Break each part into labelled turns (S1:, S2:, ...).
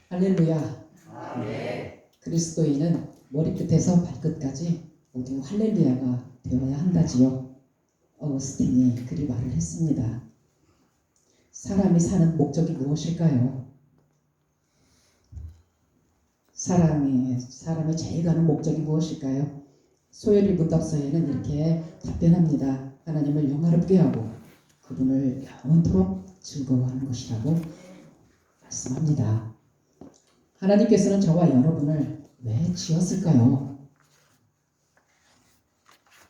S1: 할렐루야.
S2: 아멘.
S1: 그리스도인은 머리끝에서 발끝까지 모두 할렐루야가 되어야 한다지요. 어거스틴이 그리 말을 했습니다. 사람이 사는 목적이 무엇일까요? 사람이 제일 가는 목적이 무엇일까요? 소요리 문답서에는 이렇게 답변합니다. 하나님을 영화롭게 하고 그분을 영원토록 즐거워하는 것이라고 말씀합니다. 하나님께서는 저와 여러분을 왜 지었을까요?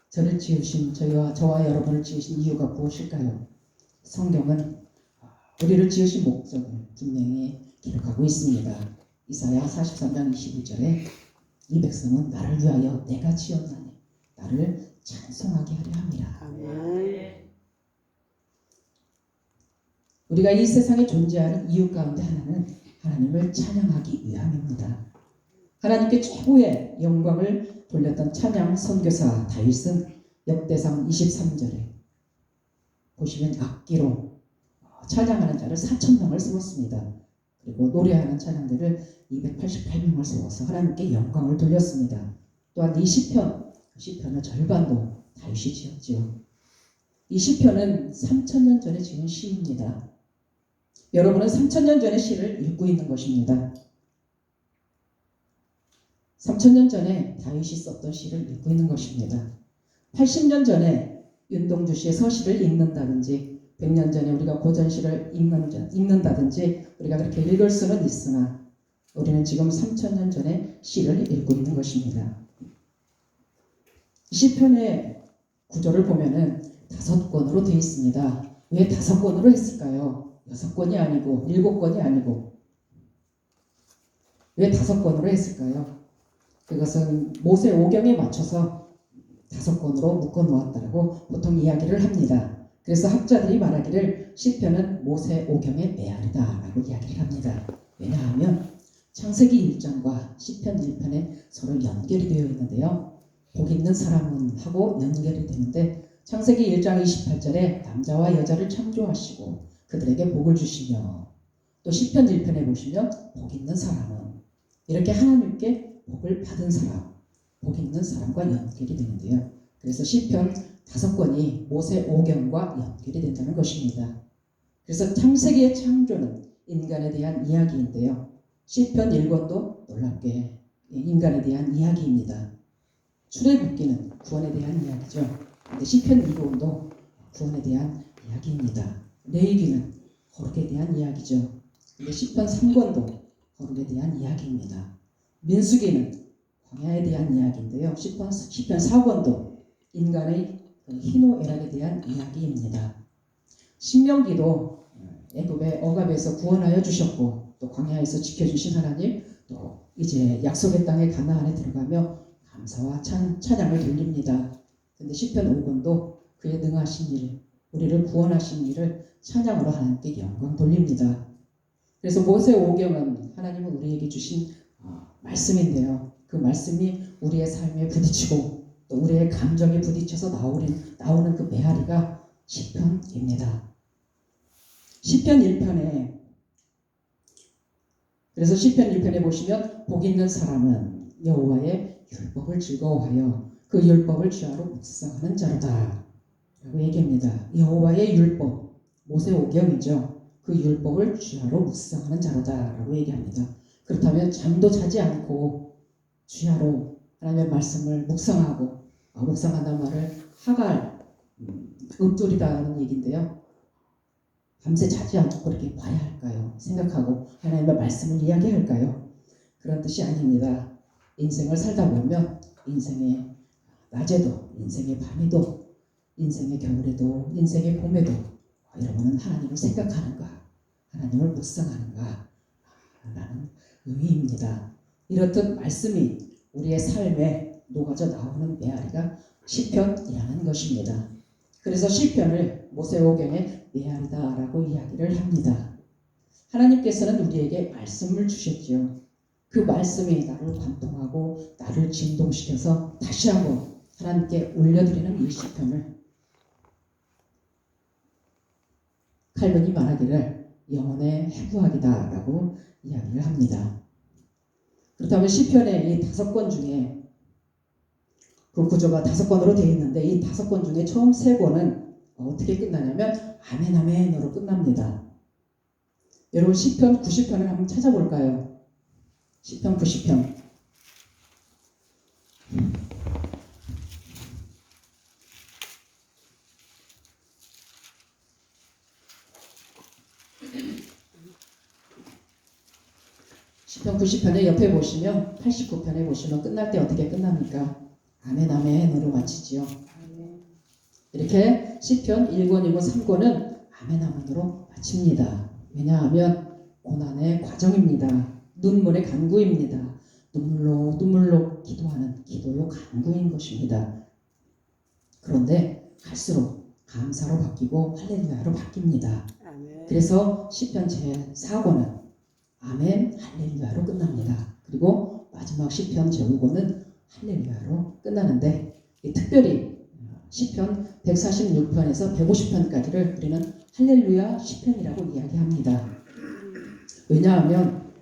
S1: 저를 지으신 저와 여러분을 지으신 이유가 무엇일까요? 성경은 우리를 지으신 목적을 분명히 기록하고 있습니다. 이사야 43장 21절에 이 백성은 나를 위하여 내가 지었나니 나를 찬송하게 하려 함이라.
S2: 아멘.
S1: 우리가 이 세상에 존재하는 이유 가운데 하나는 하나님을 찬양하기 위함입니다. 하나님께 최고의 영광을 돌렸던 찬양 선교사 다윗은 역대상 23절에 보시면 악기로 찬양하는 자를 4,000명을 세웠습니다. 그리고 노래하는 찬양들을 288명을 세워서 하나님께 영광을 돌렸습니다. 또한 이 시편의 절반도 다윗이 지었지요. 이 시편은 3,000년 전에 지은 시입니다. 여러분은 3,000년 전의 시를 읽고 있는 것입니다. 3,000년 전에 다윗이 썼던 시를 읽고 있는 것입니다. 80년 전에 윤동주 씨의 서시를 읽는다든지 100년 전에 우리가 고전시를 읽는다든지 우리가 그렇게 읽을 수는 있으나 우리는 지금 3,000년 전의 시를 읽고 있는 것입니다. 시편의 구조를 보면은 5권으로 되어 있습니다. 왜 5권으로 했을까요? 6권이 아니고 7권이 아니고 왜 5권으로 했을까요? 그것은 모세 오경에 맞춰서 5권으로 묶어 놓았다고 보통 이야기를 합니다. 그래서 학자들이 말하기를 시편은 모세 오경의 메아리다라고 이야기를 합니다. 왜냐하면 창세기 1장과 시편 1편에 서로 연결이 되어 있는데요. 복 있는 사람은 하고 연결이 되는데 창세기 1장 28절에 남자와 여자를 창조하시고 그들에게 복을 주시며 또 시편 1편에 보시면 복 있는 사람은 이렇게 하나님께 복을 받은 사람, 복 있는 사람과 연결이 되는데요. 그래서 시편 5권이 모세 오경과 연결이 된다는 것입니다. 그래서 창세기의 창조는 인간에 대한 이야기인데요. 시편 1권도 놀랍게 인간에 대한 이야기입니다. 출애굽기는 구원에 대한 이야기죠. 근데 시편 2권도 구원에 대한 이야기입니다. 레위기는 거룩에 대한 이야기죠. 근데 시편 3권도 거룩에 대한 이야기입니다. 민수기는 광야에 대한 이야기인데요. 시편 4권도 인간의 희노애락에 대한 이야기입니다. 신명기도 애굽의 억압에서 구원하여 주셨고 또 광야에서 지켜주신 하나님, 또 이제 약속의 땅에 가나안에 들어가며 감사와 찬양을 돌립니다. 근데 시편 5권도 그의 능하신 일, 우리를 구원하신 일을 찬양으로 하나님께 영광 돌립니다. 그래서 모세 오경은 하나님은 우리에게 주신 말씀인데요. 그 말씀이 우리의 삶에 부딪히고 또 우리의 감정에 부딪혀서 나오는 그 메아리가 시편입니다. 시편 1편에 그래서 시편 1편에 보시면 복 있는 사람은 여호와의 율법을 즐거워하여 그 율법을 주야로 묵상하는 자로다 라고 얘기합니다. 여호와의 율법, 모세 오경이죠. 그 율법을 주야로 묵상하는 자로다 라고 얘기합니다. 그렇다면 잠도 자지 않고 주야로 하나님의 말씀을 묵상하고 묵상한다는 말을 하갈 읊조리다는 얘기인데요. 밤새 자지 않고 그렇게 봐야 할까요? 생각하고 하나님의 말씀을 이야기할까요? 그런 뜻이 아닙니다. 인생을 살다 보면 인생의 낮에도 인생의 밤에도 인생의 겨울에도 인생의 봄에도 여러분은 하나님을 생각하는가? 하나님을 묵상하는가? 라는 의미입니다. 이렇듯 말씀이 우리의 삶에 녹아져 나오는 메아리가 시편이라는 것입니다. 그래서 시편을 모세오경의 메아리다라고 이야기를 합니다. 하나님께서는 우리에게 말씀을 주셨지요. 그 말씀이 나를 관통하고 나를 진동시켜서 다시 한번 하나님께 올려드리는 이 시편을 칼빈이 말하기를 영혼의 해부학이다라고 이야기를 합니다. 그렇다면 시편의 이 5권 중에 그 구조가 5권으로 되어 있는데 이 5권 중에 처음 3권은 어떻게 끝나냐면 아멘 아멘으로 끝납니다. 여러분 시편 90편을 한번 찾아볼까요? 시편 90편. 시편 90편에 옆에 보시면 89편에 보시면 끝날 때 어떻게 끝납니까? 아멘 아멘으로 마치지요. 이렇게 시편 1권, 2권, 3권은 아멘 아멘으로 마칩니다. 왜냐하면 고난의 과정입니다. 눈물의 간구입니다. 눈물로 기도하는 기도요 간구인 것입니다. 그런데 갈수록 감사로 바뀌고 할렐루야로 바뀝니다. 그래서 시편 제4권은 아멘 할렐루야로 끝납니다. 그리고 마지막 시편 제5권은 할렐루야로 끝나는데 특별히 시편 146편에서 150편까지를 우리는 할렐루야 시편이라고 이야기합니다. 왜냐하면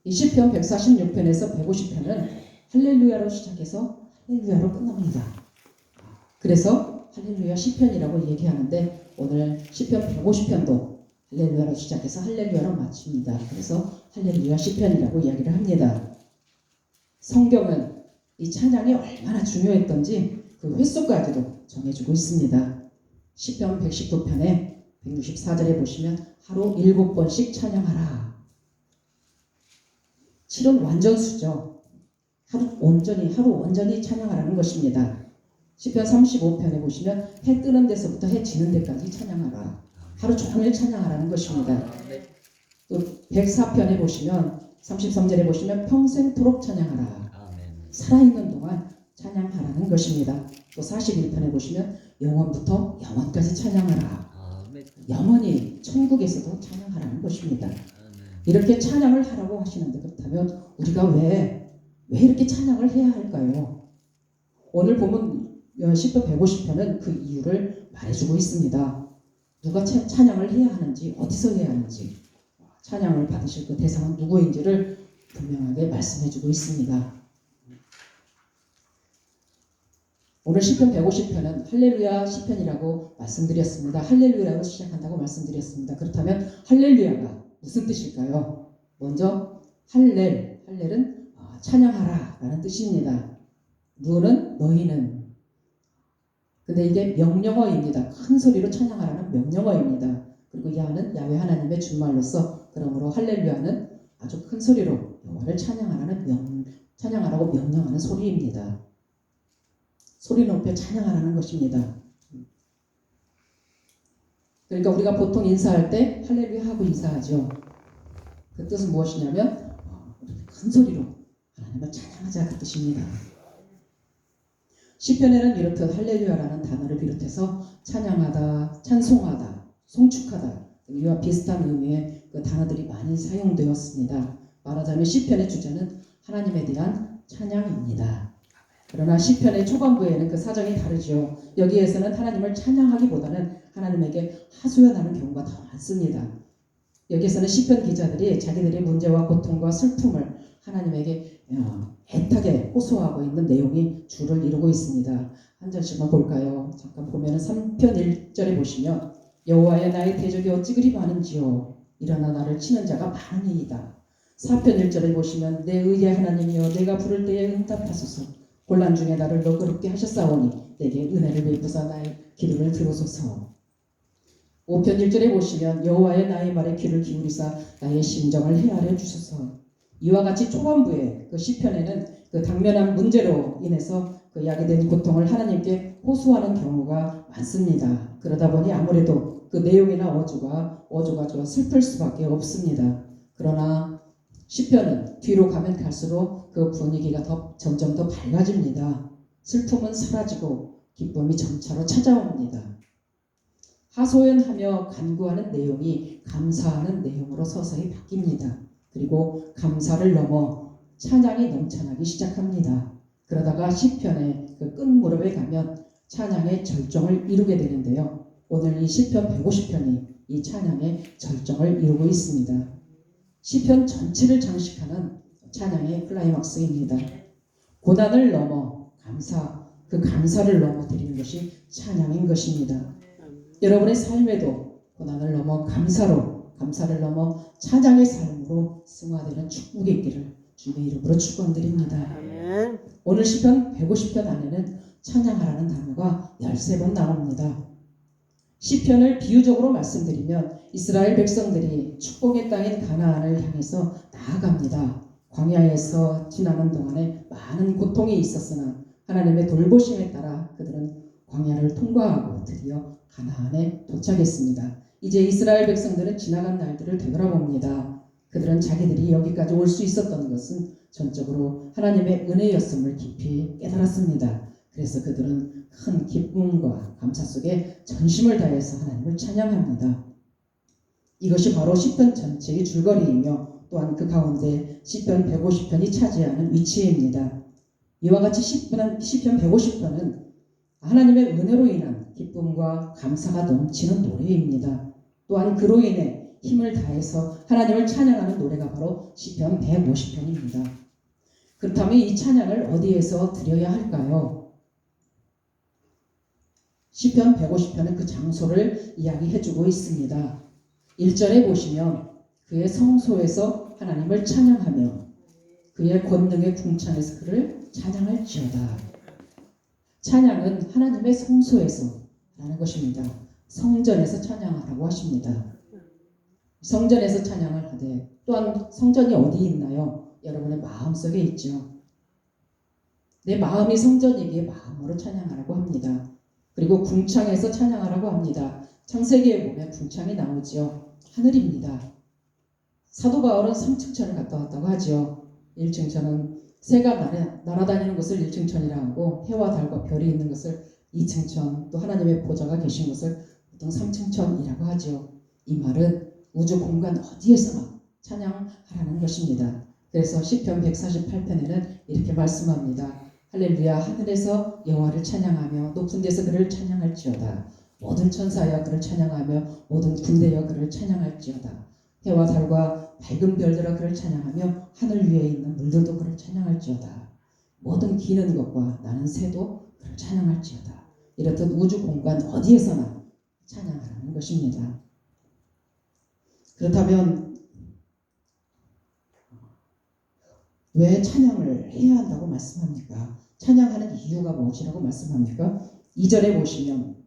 S1: 이 시편 146편에서 150편은 할렐루야로 시작해서 할렐루야로 끝납니다. 그래서 할렐루야 시편이라고 얘기하는데 오늘 시편 150편도 할렐루야로 시작해서 할렐루야로 마칩니다. 그래서 할렐루야 시편이라고 이야기를 합니다. 성경은 이 찬양이 얼마나 중요했던지 그 횟수까지도 정해주고 있습니다. 시편 119편에 164절에 보시면 하루 7번씩 찬양하라. 7은 완전수죠. 하루 온전히 찬양하라는 것입니다. 시편 35편에 보시면 해 뜨는 데서부터 해 지는 데까지 찬양하라. 하루 종일 찬양하라는 것입니다. 또 104편에 보시면 33절에 보시면 평생토록 찬양하라. 살아있는 동안 찬양하라는 것입니다. 또 41편에 보시면 영원부터 영원까지 찬양하라. 영원히 천국에서도 찬양하라는 것입니다. 이렇게 찬양을 하라고 하시는데 그렇다면 우리가 왜 이렇게 찬양을 해야 할까요? 오늘 보면 시편 150편은 그 이유를 말해주고 있습니다. 누가 찬양을 해야 하는지 어디서 해야 하는지 찬양을 받으실 그 대상은 누구인지를 분명하게 말씀해주고 있습니다. 오늘 시편 150편은 할렐루야 시편이라고 말씀드렸습니다. 할렐루야로 시작한다고 말씀드렸습니다. 그렇다면 할렐루야가 무슨 뜻일까요? 먼저 할렐은 찬양하라 라는 뜻입니다. 누는 너희는. 근데 이게 명령어입니다. 큰 소리로 찬양하라는 명령어입니다. 그리고 야는 야훼 하나님의 준말로서 그러므로 할렐루야는 아주 큰 소리로 여호와를 찬양하라고 명령하는 소리입니다. 소리 높여 찬양하라는 것입니다. 그러니까 우리가 보통 인사할 때 할렐루야 하고 인사하죠. 그 뜻은 무엇이냐면 큰 소리로 하나님을 찬양하자 그 뜻입니다. 시편에는 이렇듯 할렐루야라는 단어를 비롯해서 찬양하다, 찬송하다, 송축하다 이와 비슷한 의미의 그 단어들이 많이 사용되었습니다. 말하자면 시편의 주제는 하나님에 대한 찬양입니다. 그러나 시편의 초반부에는 그 사정이 다르죠. 여기에서는 하나님을 찬양하기보다는 하나님에게 하소연하는 경우가 더 많습니다. 여기에서는 시편 기자들이 자기들의 문제와 고통과 슬픔을 하나님에게 애타게 호소하고 있는 내용이 주를 이루고 있습니다. 한 절씩만 볼까요? 잠깐 보면 3편 1절에 보시면 여호와여 나의 대적이 어찌 그리 많은지요 일어나 나를 치는 자가 많으니이다. 4편 1절에 보시면 내 의의 하나님이여 내가 부를 때에 응답하소서 곤란 중에 나를 너그럽게 하셨사오니 내게 은혜를 베푸사 나의 기도를 들으소서. 5편 1절에 보시면 여호와의 나의 말에 귀를 기울이사 나의 심정을 헤아려 주소서. 이와 같이 초반부에 그 시편에는 그 당면한 문제로 인해서 그 야기된 고통을 하나님께 호소하는 경우가 많습니다. 그러다 보니 아무래도 그 내용이나 어조가 좀 슬플 수밖에 없습니다. 그러나 시편은 뒤로 가면 갈수록 그 분위기가 점점 더 밝아집니다. 슬픔은 사라지고 기쁨이 점차로 찾아옵니다. 하소연하며 간구하는 내용이 감사하는 내용으로 서서히 바뀝니다. 그리고 감사를 넘어 찬양이 넘쳐나기 시작합니다. 그러다가 시편의 그 끝무렵에 가면 찬양의 절정을 이루게 되는데요. 오늘 이 시편 150편이 이 찬양의 절정을 이루고 있습니다. 시편 전체를 장식하는 찬양의 클라이막스입니다. 고난을 넘어 그 감사를 넘어 드리는 것이 찬양인 것입니다. 여러분의 삶에도 고난을 넘어 감사를 넘어 찬양의 삶으로 승화되는 축복이 있기를 주님의 이름으로 축원드립니다. 오늘 시편 150편 안에는 찬양하라는 단어가 13번 나옵니다. 시편을 비유적으로 말씀드리면 이스라엘 백성들이 축복의 땅인 가나안을 향해서 나아갑니다. 광야에서 지나는 동안에 많은 고통이 있었으나 하나님의 돌보심에 따라 그들은 광야를 통과하고 드디어 가나안에 도착했습니다. 이제 이스라엘 백성들은 지나간 날들을 되돌아봅니다. 그들은 자기들이 여기까지 올 수 있었던 것은 전적으로 하나님의 은혜였음을 깊이 깨달았습니다. 그래서 그들은 큰 기쁨과 감사 속에 전심을 다해서 하나님을 찬양합니다. 이것이 바로 시편 전체의 줄거리이며 또한 그 가운데 시편 150편이 차지하는 위치입니다. 이와 같이 시편 150편은 하나님의 은혜로 인한 기쁨과 감사가 넘치는 노래입니다. 또한 그로 인해 힘을 다해서 하나님을 찬양하는 노래가 바로 시편 150편입니다. 그렇다면 이 찬양을 어디에서 드려야 할까요? 시편 150편은 그 장소를 이야기해주고 있습니다. 1절에 보시면 그의 성소에서 하나님을 찬양하며 그의 권능의 궁창에서 그를 찬양할지어다. 찬양은 하나님의 성소에서 라는 것입니다. 성전에서 찬양하라고 하십니다. 성전에서 찬양을 하되 또한 성전이 어디 있나요? 여러분의 마음속에 있죠. 내 마음이 성전이기에 마음으로 찬양하라고 합니다. 그리고 궁창에서 찬양하라고 합니다. 창세기에 보면 궁창이 나오죠. 하늘입니다. 사도 바울은 3층천을 갔다 왔다고 하죠. 1층천은 새가 날아다니는 것을 1층천이라 하고 해와 달과 별이 있는 것을 2층천, 또 하나님의 보좌가 계신 것을 보통 3층천이라고 하죠. 이 말은 우주 공간 어디에서나 찬양하라는 것입니다. 그래서 시편 148편에는 이렇게 말씀합니다. 할렐루야, 하늘에서 여호와를 찬양하며 높은 데서 그를 찬양할지어다. 모든 천사여 그를 찬양하며 모든 군대여 그를 찬양할지어다. 해와 달과 밝은 별들아 그를 찬양하며 하늘 위에 있는 물들도 그를 찬양할지어다. 모든 기는 것과 나는 새도 그를 찬양할지어다. 이렇듯 우주 공간 어디에서나 찬양하라는 것입니다. 그렇다면 왜 찬양을 해야 한다고 말씀합니까? 찬양하는 이유가 무엇이라고 말씀합니까? 2절에 보시면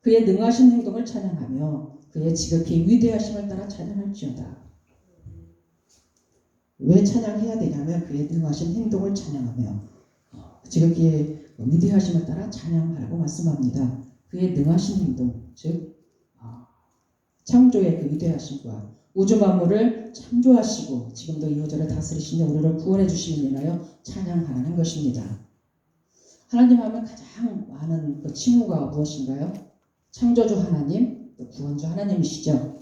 S1: 그의 능하신 행동을 찬양하며 그의 지극히 위대하심을 따라 찬양할지어다. 왜 찬양해야 되냐면 그의 능하신 행동을 찬양하며 지극히 위대하심을 따라 찬양하라고 말씀합니다. 그의 능하신 행동, 즉 창조의 그 위대하심과 우주 만물을 창조하시고 지금도 이 우주를 다스리시며 우리를 구원해 주시는 인하여 찬양하라는 것입니다. 하나님 하면 가장 많은 그 칭호가 무엇인가요? 창조주 하나님, 또 구원주 하나님이시죠.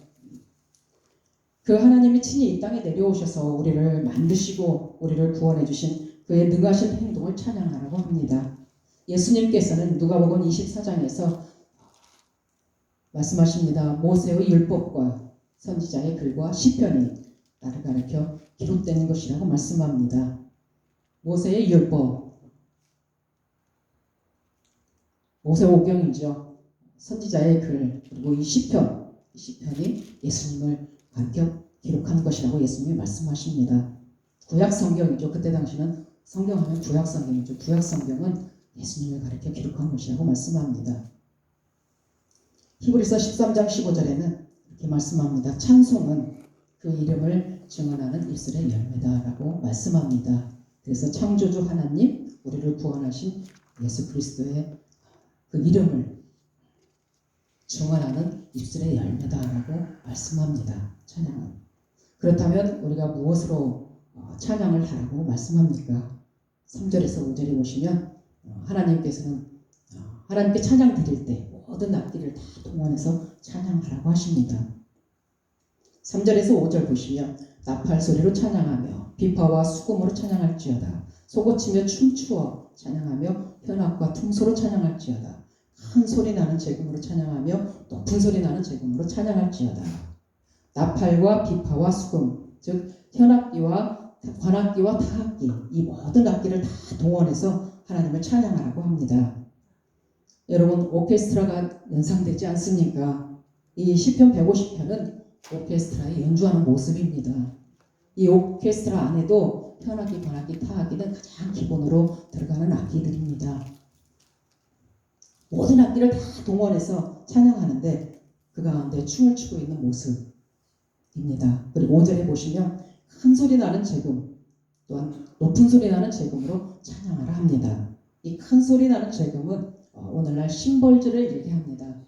S1: 그 하나님이 친히 이 땅에 내려오셔서 우리를 만드시고 우리를 구원해 주신 그의 능하신 행동을 찬양하라고 합니다. 예수님께서는 누가복음 24장에서 말씀하십니다. 모세의 율법과 선지자의 글과 시편이 나를 가르쳐 기록된 것이라고 말씀합니다. 모세의 율법, 모세오경이죠. 선지자의 글, 그리고 이 시편이 예수님을 가르쳐 기록한 것이라고 예수님이 말씀하십니다. 구약 성경이죠. 그때 당시는 성경하면 구약 성경이죠. 구약 성경은 예수님을 가르쳐 기록한 것이라고 말씀합니다. 히브리서 13장 15절에는 이렇게 말씀합니다. 찬송은 그 이름을 증언하는 입술의 열매다라고 말씀합니다. 그래서 창조주 하나님, 우리를 구원하신 예수 그리스도의 그 이름을 증언하는 입술의 열매다라고 말씀합니다. 찬양은. 그렇다면 우리가 무엇으로 찬양을 하라고 말씀합니까? 3절에서 5절에 보시면 하나님께서는 하나님께 찬양 드릴 때 모든 악기를 다 동원해서 찬양하라고 하십니다. 3절에서 5절 보시면 나팔 소리로 찬양하며 비파와 수금으로 찬양할지어다. 소고치며 춤추어 찬양하며 현악과 퉁소로 찬양할지어다. 큰 소리 나는 재금으로 찬양하며 높은 소리 나는 재금으로 찬양할지어다. 나팔과 비파와 수금, 즉 현악기와 관악기와 타악기, 이 모든 악기를 다 동원해서 하나님을 찬양하라고 합니다. 여러분, 오케스트라가 연상되지 않습니까? 이 시편 150편은 오케스트라의 연주하는 모습입니다. 이 오케스트라 안에도 현악기, 관악기, 타악기는 가장 기본으로 들어가는 악기들입니다. 모든 악기를 다 동원해서 찬양하는데 그 가운데 춤을 추고 있는 모습입니다. 그리고 5절에 보시면 큰 소리 나는 재금, 또한 높은 소리 나는 재금으로 찬양하라 합니다. 이 큰 소리 나는 재금은 오늘날 심벌주를 얘기합니다.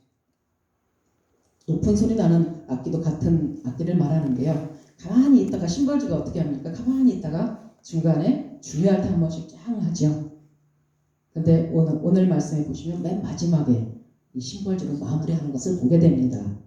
S1: 높은 소리 나는 악기도 같은 악기를 말하는데요. 가만히 있다가 심벌주가 어떻게 합니까? 가만히 있다가 중간에 중요할 때 한 번씩 짱 하죠. 근데 오늘 말씀해 보시면 맨 마지막에 이 심벌주로 마무리하는 것을 보게 됩니다.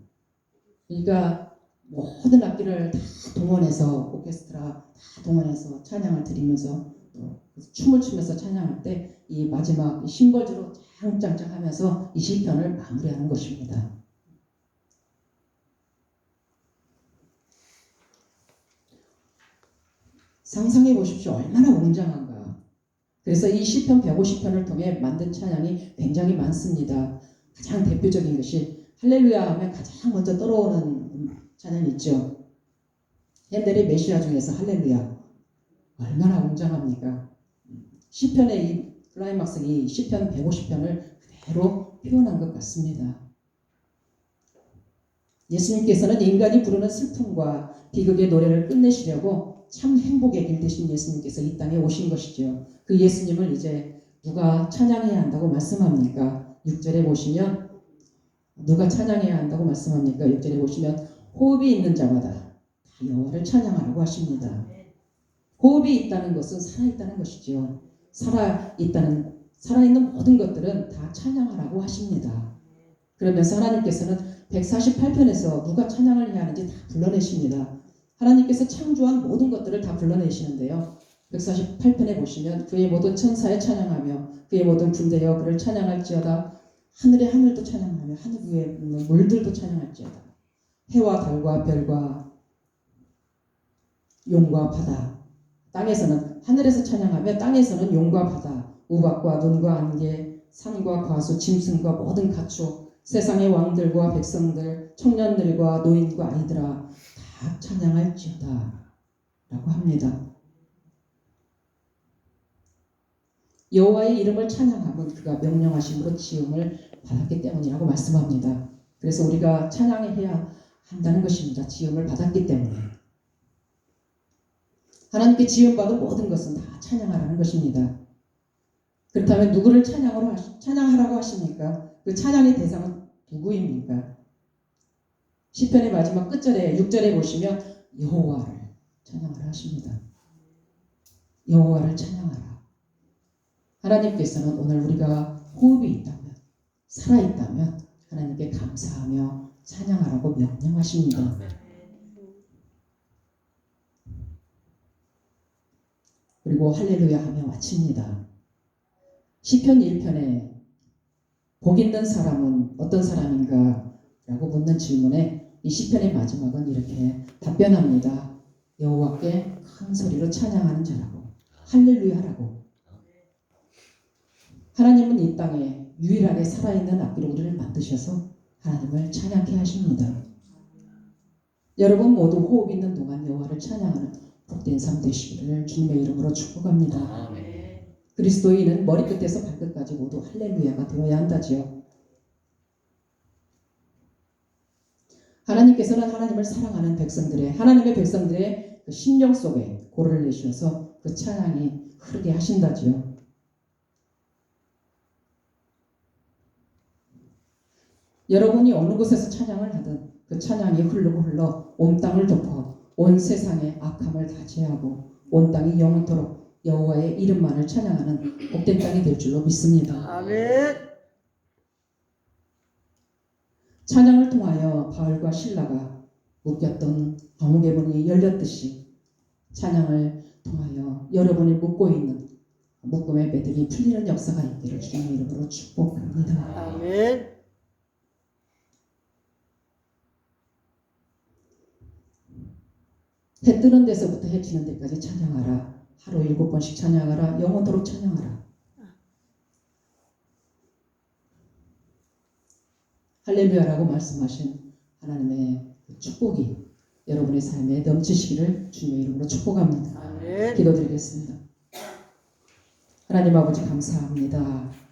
S1: 그러니까 모든 악기를 다 동원해서 오케스트라 다 동원해서 찬양을 드리면서 또 춤을 추면서 찬양할 때 이 마지막 심벌주로 짱짱짱 하면서 이 시편을 마무리하는 것입니다. 상상해 보십시오. 얼마나 웅장한가. 그래서 이 시편 150편을 통해 만든 찬양이 굉장히 많습니다. 가장 대표적인 것이 할렐루야 하면 가장 먼저 떠오르는 찬양이 있죠. 핸델의 메시아 중에서 할렐루야. 얼마나 웅장합니까? 시편의 이 클라이막스이 시편 150편을 그대로 표현한 것 같습니다. 예수님께서는 인간이 부르는 슬픔과 비극의 노래를 끝내시려고 참 행복의 길 되신 예수님께서 이 땅에 오신 것이죠. 그 예수님을 이제 누가 찬양해야 한다고 말씀합니까? 6절에 보시면 누가 찬양해야 한다고 말씀합니까? 6절에 보시면 호흡이 있는 자마다 여호와를 찬양하라고 하십니다. 호흡이 있다는 것은 살아있다는 것이죠. 살아있는 모든 것들은 다 찬양하라고 하십니다. 그러면서 하나님께서는 148편에서 누가 찬양을 해야 하는지 다 불러내십니다. 하나님께서 창조한 모든 것들을 다 불러내시는데요. 148편에 보시면 그의 모든 천사에 찬양하며 그의 모든 군대여 그를 찬양할지어다. 하늘의 하늘도 찬양하며 하늘 위에 있는 물들도 찬양할지어다. 해와 달과 별과 용과 바다. 땅에서는 하늘에서 찬양하며 땅에서는 용과 바다, 우박과 눈과 안개, 산과 과수, 짐승과 모든 가축, 세상의 왕들과 백성들, 청년들과 노인과 아이들아 다 찬양할지어다 라고 합니다. 여호와의 이름을 찬양하면 그가 명령하심으로 지음을 받았기 때문이라고 말씀합니다. 그래서 우리가 찬양해야 한다는 것입니다. 지음을 받았기 때문에. 하나님께 지음받은 모든 것은 다 찬양하라는 것입니다. 그렇다면 누구를 찬양하라고 하십니까? 그 찬양의 대상은 누구입니까? 시편의 마지막 끝절에 6절에 보시면 여호와를 찬양하라 하십니다. 여호와를 찬양하라. 하나님께서는 오늘 우리가 호흡이 있다면, 살아있다면 하나님께 감사하며 찬양하라고 명령하십니다. 그리고 할렐루야 하며 마칩니다. 시편 1편에 복 있는 사람은 어떤 사람인가? 라고 묻는 질문에 이 시편의 마지막은 이렇게 답변합니다. 여호와께 큰 소리로 찬양하는 자라고. 할렐루야라고. 하나님은 이 땅에 유일하게 살아있는 악기로 우리를 만드셔서 하나님을 찬양케 하십니다. 여러분 모두 호흡 있는 동안 여호와를 찬양하는 복된 삶 되시기를 주님의 이름으로 축복합니다. 그리스도인은 머리끝에서 발끝까지 모두 할렐루야가 되어야 한다지요. 하나님께서는 하나님의 백성들의 그 심령 속에 고를 내주셔서 그 찬양이 흐르게 하신다지요. 여러분이 어느 곳에서 찬양을 하든 그 찬양이 흘러 온 땅을 덮어 온 세상의 악함을 다 제하고 온 땅이 영원토록 여호와의 이름만을 찬양하는 복된 땅이 될 줄로 믿습니다.
S2: 아멘.
S1: 찬양을 통하여 바울과 실라가 묶였던 감옥의 문이 열렸듯이 찬양을 통하여 여러분이 묶고 있는 묶음의 매듭이 풀리는 역사가 있기를 주님의 이름으로 축복합니다.
S2: 아멘.
S1: 해 뜨는 데서부터 해 지는 데까지 찬양하라. 하루 7번씩 찬양하라. 영원토록 찬양하라. 할렐루야라고 말씀하신 하나님의 그 축복이 여러분의 삶에 넘치시기를 주님의 이름으로 축복합니다.
S2: 아멘.
S1: 기도드리겠습니다. 하나님 아버지 감사합니다.